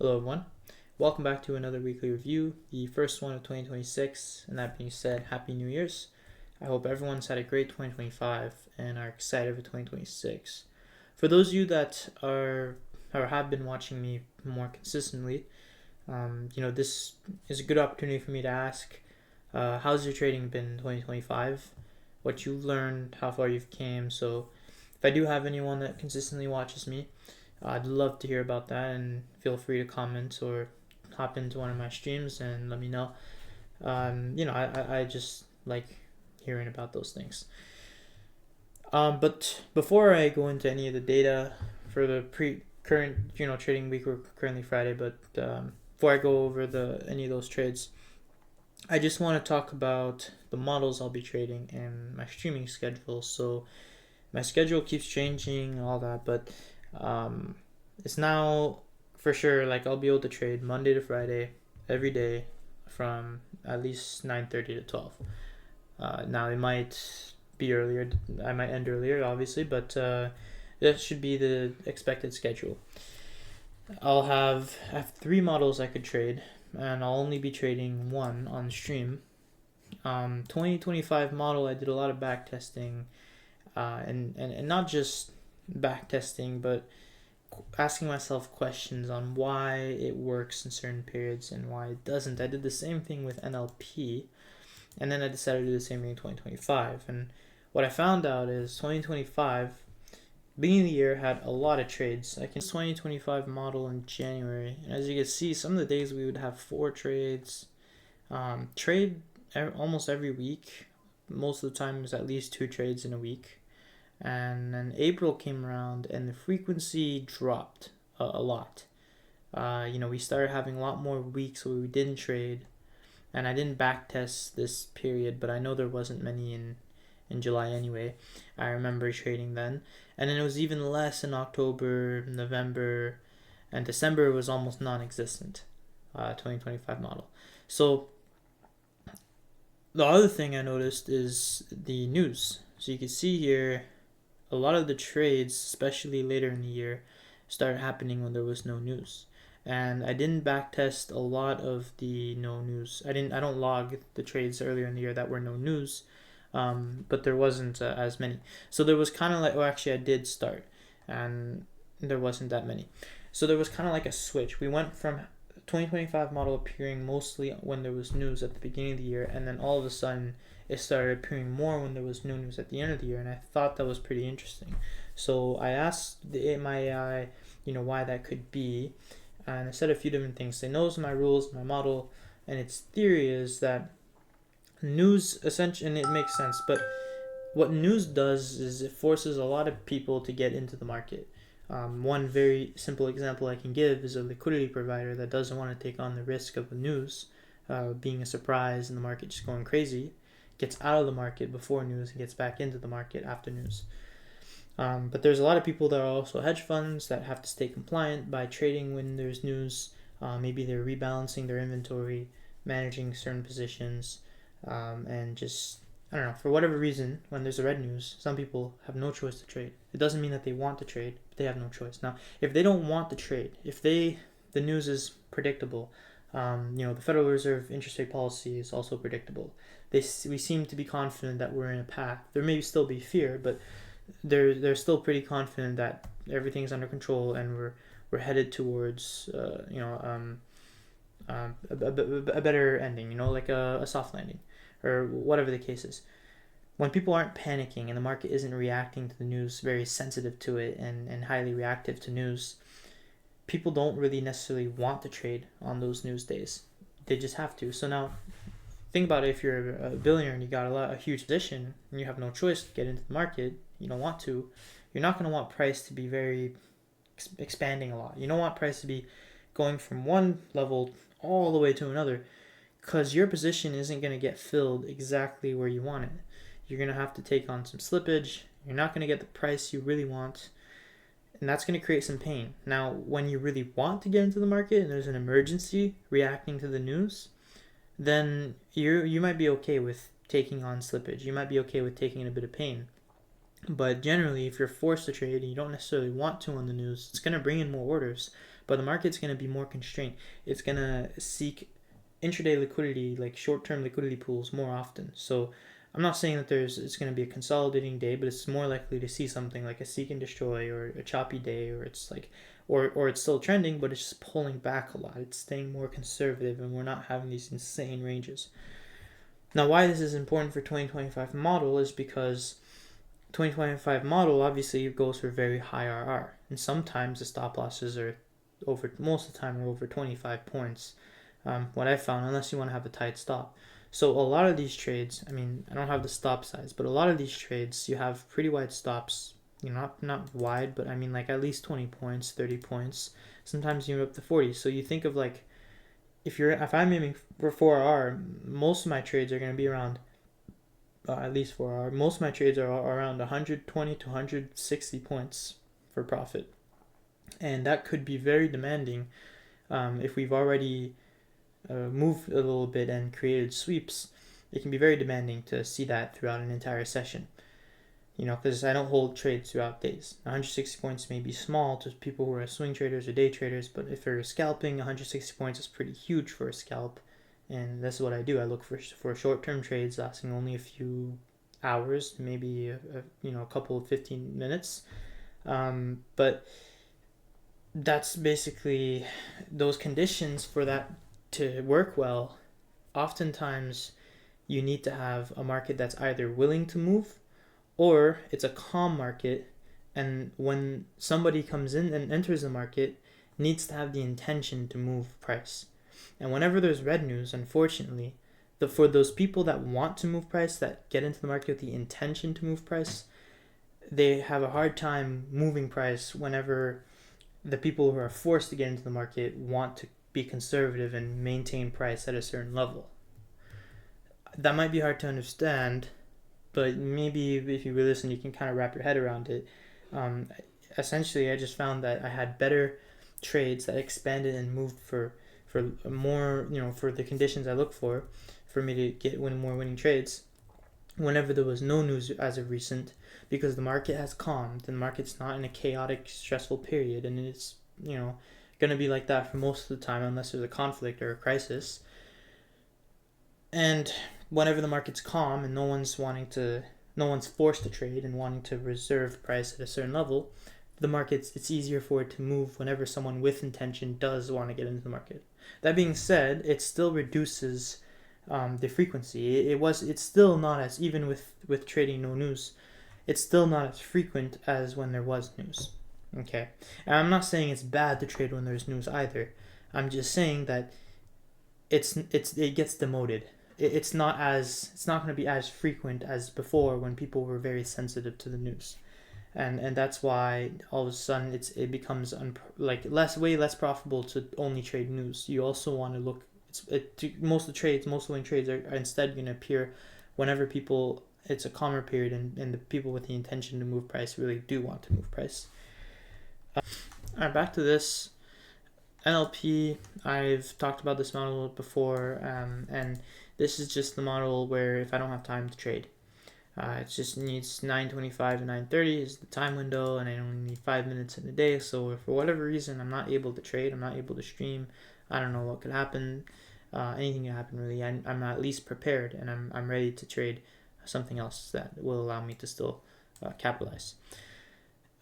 Hello everyone, welcome back to another weekly review, the first one of 2026, and that being said, Happy New Year's. I hope everyone's had a great 2025 and are excited for 2026. For those of you that are or have been watching me more consistently, this is a good opportunity for me to ask, how's your trading been in 2025? What you've learned, how far you've came. So if I do have anyone that consistently watches me, I'd love to hear about that, and feel free to comment or hop into one of my streams and let me know. I just like hearing about those things. But before I go into any of the data for the current trading week, we're currently Friday, but before I go over any of those trades, I just want to talk about the models I'll be trading and my streaming schedule. So my schedule keeps changing and all that, but it's now for sure like I'll be able to trade Monday to Friday every day from at least 9:30 to 12. Now it might be earlier, I might end earlier obviously, but that should be the expected schedule. I have 3 models I could trade, and I'll only be trading one on stream. 2025 model, I did a lot of back testing, and not just back testing, but asking myself questions on why it works in certain periods and why it doesn't. I did the same thing with NLP, and then I decided to do the same thing in 2025. And what I found out is 2025, beginning of the year, had a lot of trades. I can 2025 model in January, and as you can see, some of the days we would have 4 trades. Trade almost every week. Most of the time, there's at least 2 trades in a week. And then April came around and the frequency dropped a lot. We started having a lot more weeks where we didn't trade, and I didn't back test this period, but I know there wasn't many in July anyway. I remember trading then, and then it was even less in October, November, and December was almost non-existent. 2025 model. So the other thing I noticed is the news. So you can see here, a lot of the trades, especially later in the year, started happening when there was no news. And I didn't backtest a lot of the no news. I don't log the trades earlier in the year that were no news, but there wasn't as many. So there was kind of like, actually I did start, and there wasn't that many. So there was kind of like a switch. We went from 2025 model appearing mostly when there was news at the beginning of the year, and then all of a sudden it started appearing more when there was no news at the end of the year, and I thought that was pretty interesting. So I asked my AI, why that could be, and I said a few different things. It knows my rules, my model, and its theory is that news essentially, and it makes sense, but what news does is it forces a lot of people to get into the market. One very simple example I can give is a liquidity provider that doesn't want to take on the risk of the news being a surprise and the market just going crazy, gets out of the market before news and gets back into the market after news. But there's a lot of people that are also hedge funds that have to stay compliant by trading when there's news. Maybe they're rebalancing their inventory, managing certain positions, and just, I don't know, for whatever reason, when there's a red news, some people have no choice to trade. It doesn't mean that they want to trade, but they have no choice. Now, if they don't want to trade, if the news is predictable, the Federal Reserve interest rate policy is also predictable. We seem to be confident that we're in a path. There may still be fear, but they're still pretty confident that everything's under control and we're headed towards a better ending. Like a soft landing, or whatever the case is. When people aren't panicking and the market isn't reacting to the news, very sensitive to it and highly reactive to news, people don't really necessarily want to trade on those news days. They just have to. So now, think about it. If you're a billionaire and you got a huge position and you have no choice to get into the market, you don't want to, you're not going to want price to be very expanding a lot. You don't want price to be going from one level all the way to another, because your position isn't going to get filled exactly where you want it. You're going to have to take on some slippage. You're not going to get the price you really want, and that's going to create some pain. Now, when you really want to get into the market and there's an emergency reacting to the news, then you might be okay with taking on slippage. You might be okay with taking a bit of pain. But generally, if you're forced to trade and you don't necessarily want to on the news, it's going to bring in more orders. but the market's going to be more constrained. It's going to seek intraday liquidity, like short-term liquidity pools, more often. So I'm not saying that it's going to be a consolidating day, but it's more likely to see something like a seek and destroy or a choppy day, or it's like, or it's still trending, but it's just pulling back a lot. It's staying more conservative, and we're not having these insane ranges. Now, why this is important for 2025 model is because 2025 model obviously goes for very high RR, and sometimes the stop losses are most of the time are over 25 points. What I found, unless you want to have a tight stop. So a lot of these trades, I mean, I don't have the stop size, but a lot of these trades, you have pretty wide stops. Not wide, but I mean like at least 20 points, 30 points. Sometimes you're up to 40. So you think of like, if I'm aiming for 4R, most of my trades are going to be around, at least 4R, most of my trades are around 120 to 160 points for profit. And that could be very demanding if we've already moved a little bit and created sweeps. It can be very demanding to see that throughout an entire session. Because I don't hold trades throughout days. 160 points may be small to people who are swing traders or day traders, but if you're scalping, 160 points is pretty huge for a scalp. And that's what I do. I look for short-term trades lasting only a few hours, maybe a couple of 15 minutes. But that's basically those conditions for that to work well. Oftentimes, you need to have a market that's either willing to move, or it's a calm market, and when somebody comes in and enters the market, needs to have the intention to move price. And whenever there's red news, unfortunately, for those people that want to move price, that get into the market with the intention to move price, they have a hard time moving price whenever the people who are forced to get into the market want to be conservative and maintain price at a certain level. That might be hard to understand, but maybe if you really listen, you can kind of wrap your head around it. Essentially, I just found that I had better trades that expanded and moved for more, for the conditions I look for me to get more winning trades whenever there was no news as of recent, because the market has calmed. The market's not in a chaotic, stressful period, and it's going to be like that for most of the time unless there's a conflict or a crisis. And whenever the market's calm and no one's forced to trade and wanting to reserve price at a certain level, it's easier for it to move whenever someone with intention does want to get into the market. That being said, it still reduces the frequency. It's still not as, even with trading no news, it's still not as frequent as when there was news. Okay, and I'm not saying it's bad to trade when there's news either. I'm just saying that it gets demoted. It's not going to be as frequent as before when people were very sensitive to the news, and that's why all of a sudden it becomes way less profitable to only trade news. You also want to look. Most winning trades are instead going to appear whenever it's a calmer period and the people with the intention to move price really do want to move price. Alright, back to this NLP. I've talked about this model before, and this is just the model where if I don't have time to trade, it just needs 9:25 to 9:30 is the time window, and I only need 5 minutes in a day. So if for whatever reason I'm not able to trade, I'm not able to stream, I don't know what could happen. Anything can happen really. I'm at least prepared, and I'm ready to trade something else that will allow me to still capitalize.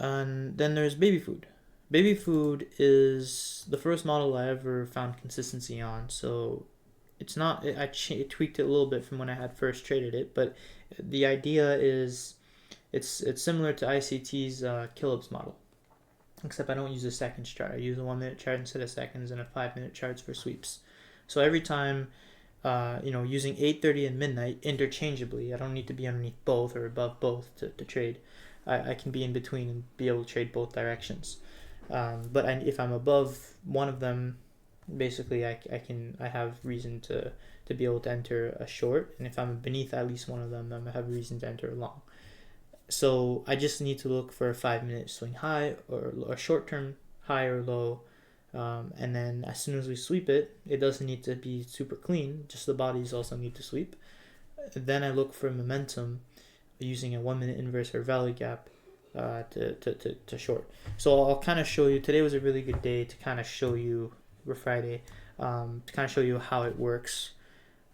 And then there's baby food. Baby food is the first model I ever found consistency on. So it's not, I tweaked it a little bit from when I had first traded it, but the idea is it's similar to ICT's Kilob's model, except I don't use a seconds chart. I use a 1 minute chart instead of seconds, and a 5 minute charts for sweeps. So every time, using 8:30 and midnight interchangeably, I don't need to be underneath both or above both to trade. I can be in between and be able to trade both directions. But if I'm above one of them, basically I have reason to be able to enter a short, and if I'm beneath at least one of them, I have reason to enter a long. So I just need to look for a 5 minute swing high or a short term high or low, and then as soon as we sweep it, it doesn't need to be super clean, just the bodies also need to sweep. Then I look for momentum using a 1 minute inverse or value gap to short. So I'll kind of show you. Today was a really good day to kind of show you, or Friday, to kind of show you how it works.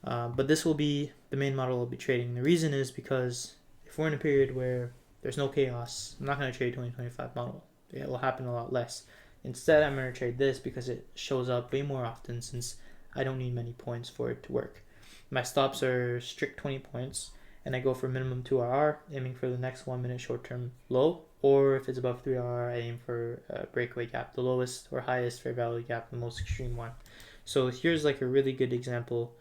But this will be the main model will be trading. The reason is because if we're in a period where there's no chaos, I'm not going to trade 2025 model. It will happen a lot less. Instead, I'm going to trade this because it shows up way more often since I don't need many points for it to work. My stops are strict 20 points, and I go for minimum 2 RR, aiming for the next 1 minute short-term low, or if it's above 3 RR, I aim for a breakaway gap, the lowest or highest fair value gap, the most extreme one. So here's like a really good example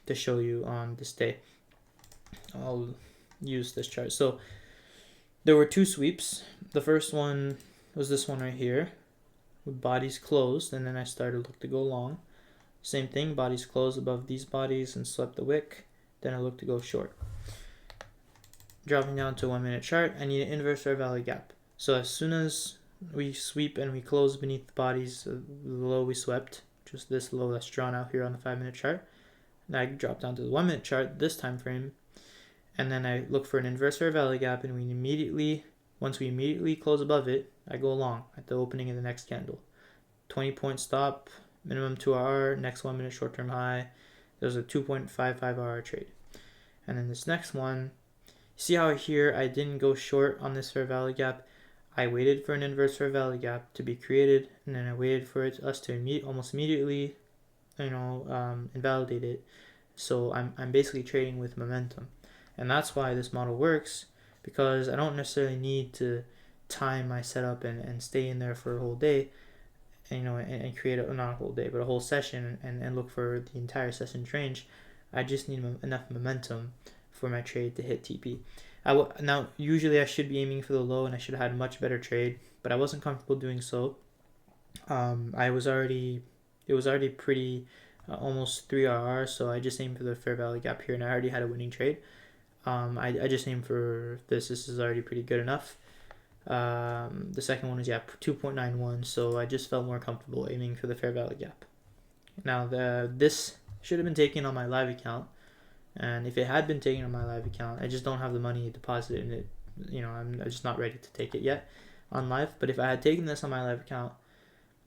to show you on this day. I'll use this chart. So there were 2 sweeps. The first one was this one right here, with bodies closed, and then I started look to go long. Same thing, bodies closed above these bodies and swept the wick. Then I look to go short. Dropping down to 1 minute chart, I need an inverse fair value gap. So as soon as we sweep and we close beneath the bodies, the low we swept, just this low that's drawn out here on the 5 minute chart, and I drop down to the 1 minute chart, this time frame, and then I look for an inverse fair value gap, and once we immediately close above it, I go long at the opening of the next candle. 20 point stop, minimum 2 RR, next 1 minute short term high. There's a 2.55 RR trade. And then this next one, see how here I didn't go short on this fair value gap. I waited for an inverse fair value gap to be created, and then I waited for us to almost immediately, invalidate it. So I'm basically trading with momentum, and that's why this model works, because I don't necessarily need to time my setup and stay in there for a whole day, and create not a whole day but a whole session and look for the entire session's range. I just need enough momentum for my trade to hit TP. Now usually I should be aiming for the low, and I should have had a much better trade, but I wasn't comfortable doing so. It was already pretty almost 3 RR, so I just aimed for the fair value gap here, and I already had a winning trade. I just aimed for this. This is already pretty good enough. The second one is 2.91, so I just felt more comfortable aiming for the fair value gap. Now this should have been taken on my live account, and if it had been taken on my live account, I just don't have the money deposited in it. I'm just not ready to take it yet on live. But if I had taken this on my live account,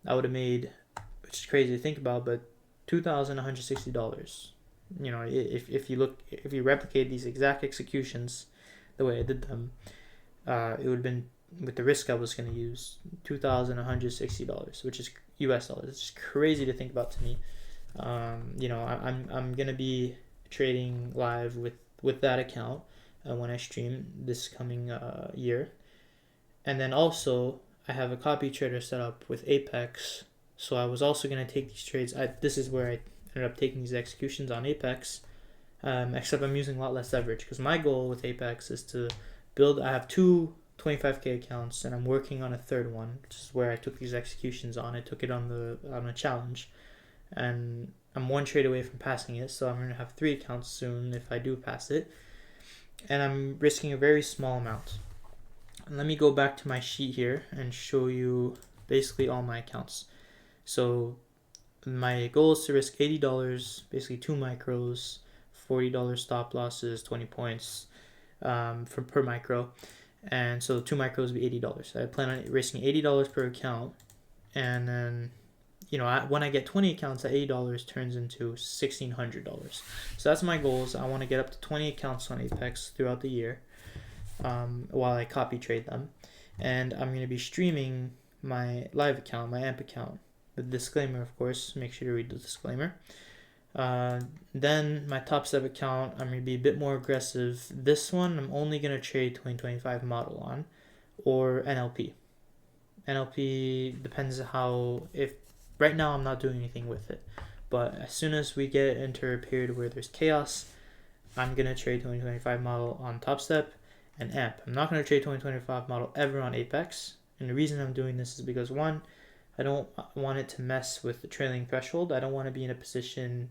I would have made, which is crazy to think about, but $2,160. If you replicate these exact executions the way I did them, it would have been, with the risk I was going to use, $2,160, which is US dollars. It's just crazy to think about to me. I'm going to be trading live with that account when I stream this coming year. And then also I have a copy trader set up with Apex, so I was also going to take these trades. This is where I ended up taking these executions on Apex, except I'm using a lot less leverage, because my goal with Apex is to build. I have 2 25k accounts, and I'm working on a third one, which is where I took these executions on. I took it on a challenge, and I'm 1 trade away from passing it, so I'm going to have 3 accounts soon if I do pass it, and I'm risking a very small amount. And let me go back to my sheet here and show you basically all my accounts. So my goal is to risk $80, basically 2 micros, $40 stop losses, 20 points per micro, and so 2 micros would be $80. I plan on risking $80 per account, and then when I get 20 accounts at $80 turns into $1,600. So that's my goals. I want to get up to 20 accounts on Apex throughout the year, while I copy trade them, and I'm going to be streaming my live account, my AMP account, with disclaimer, of course. Make sure to read the disclaimer. Then my Top Step account, I'm going to be a bit more aggressive. This one I'm only going to trade 2025 model on, or NLP. NLP depends if right now I'm not doing anything with it, but as soon as we get into a period where there's chaos, I'm going to trade 2025 model on Top Step and AMP. I'm not going to trade 2025 model ever on Apex, and the reason I'm doing this is because, one, I don't want it to mess with the trailing threshold. I don't want to be in a position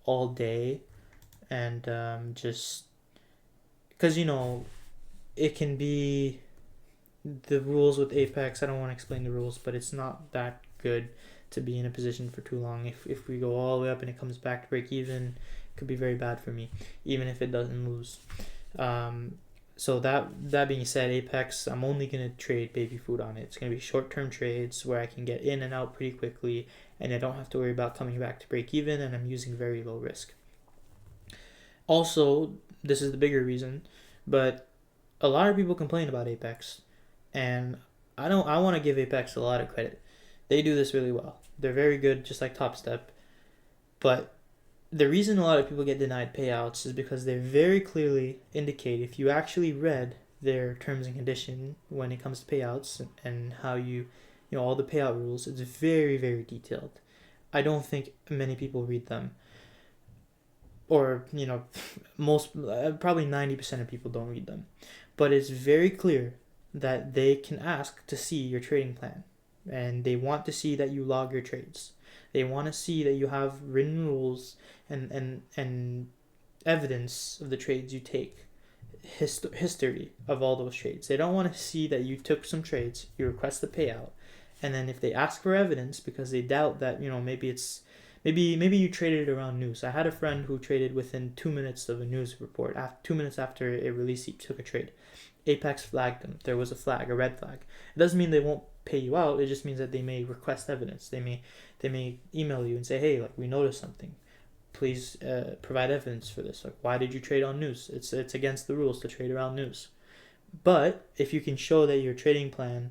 all day and just because it can be the rules with Apex. I don't want to explain the rules, but it's not that good to be in a position for too long. If we go all the way up and it comes back to break even, it could be very bad for me, even if it doesn't lose. So that being said, Apex, I'm only gonna trade baby food on it. It's gonna be short-term trades where I can get in and out pretty quickly, and I don't have to worry about coming back to break even, and I'm using very low risk. Also, this is the bigger reason, but a lot of people complain about Apex, and I want to give Apex a lot of credit. They do this really well. They're very good, just like Top Step. But the reason a lot of people get denied payouts is because they very clearly indicate, if you actually read their terms and condition when it comes to payouts and how all the payout rules, it's very, very detailed. I don't think many people read them. Or, most, probably 90% of people don't read them. But it's very clear that they can ask to see your trading plan. And they want to see that you log your trades. They want to see that you have written rules and evidence of the trades you take, history of all those trades. They don't want to see that you took some trades, you request the payout, and then if they ask for evidence because they doubt that maybe you traded around news. I had a friend who traded within 2 minutes of a news report. 2 minutes after it released, he took a trade. Apex flagged them. There was a red flag. It doesn't mean they won't pay you out. It just means that they may request evidence. They may email you and say, hey, we noticed something. Please provide evidence for this. Why did you trade on news? It's against the rules to trade around news. But if you can show that your trading plan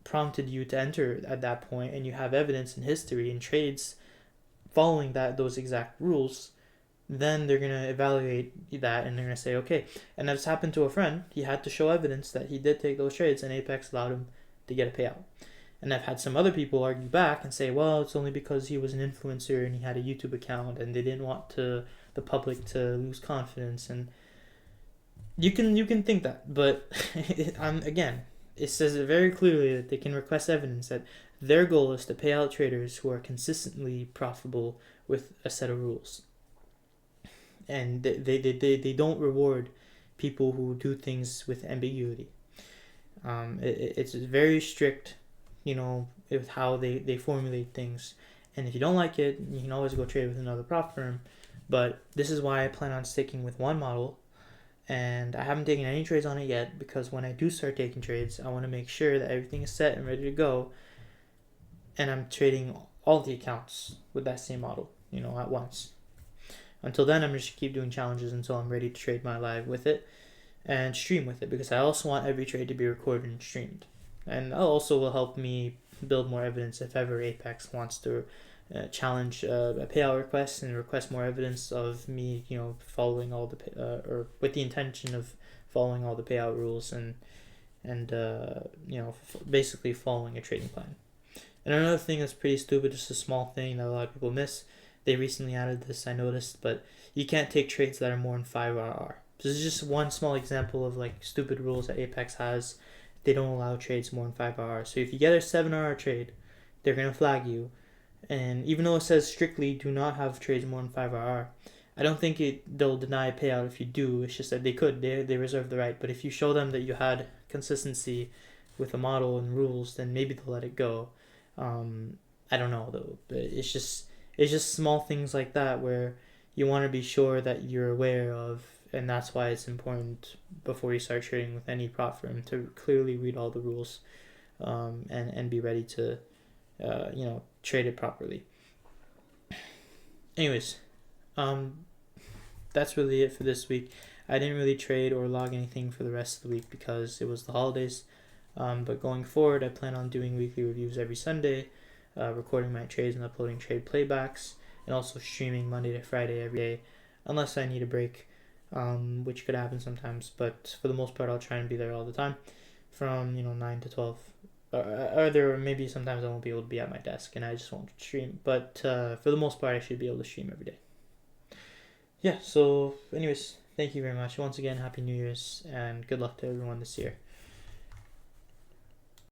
prompted you to enter at that point, and you have evidence in history and trades following those exact rules, then they're going to evaluate that and they're going to say, okay. And that's happened to a friend. He had to show evidence that he did take those trades, and Apex allowed him to get a payout. And I've had some other people argue back and say, well, it's only because he was an influencer and he had a YouTube account and they didn't want the public to lose confidence. And you can think that, but again, it says it very clearly that they can request evidence that their goal is to pay out traders who are consistently profitable with a set of rules. And they don't reward people who do things with ambiguity. It's very strict, with how they formulate things. And if you don't like it, you can always go trade with another prop firm. But this is why I plan on sticking with one model. And I haven't taken any trades on it yet, because when I do start taking trades, I want to make sure that everything is set and ready to go. And I'm trading all the accounts with that same model, at once. Until then, I'm just keep doing challenges until I'm ready to trade my live with it and stream with it, because I also want every trade to be recorded and streamed. And that also will help me build more evidence if ever Apex wants to challenge a payout request and request more evidence of me, following all the or with the intention of following all the payout rules and basically following a trading plan. And another thing that's pretty stupid, just a small thing that a lot of people miss. They recently added this, I noticed, but you can't take trades that are more than 5 RR. This is just one small example of stupid rules that Apex has. They don't allow trades more than 5 RR. So if you get a 7 RR trade, they're gonna flag you. And even though it says strictly do not have trades more than 5 RR, I don't think they'll deny a payout if you do. It's just that they reserve the right. But if you show them that you had consistency with a model and rules, then maybe they'll let it go. I don't know though, but it's just small things like that where you want to be sure that you're aware of, and that's why it's important before you start trading with any prop firm to clearly read all the rules, and be ready to trade it properly. Anyways, that's really it for this week. I didn't really trade or log anything for the rest of the week because it was the holidays. But going forward, I plan on doing weekly reviews every Sunday, recording my trades and uploading trade playbacks, and also streaming Monday to Friday every day, unless I need a break, which could happen sometimes. But for the most part, I'll try and be there all the time, from 9 to 12. Or there maybe sometimes I won't be able to be at my desk and I just won't stream. But for the most part, I should be able to stream every day. Yeah. So, anyways, thank you very much once again. Happy New Year's and good luck to everyone this year.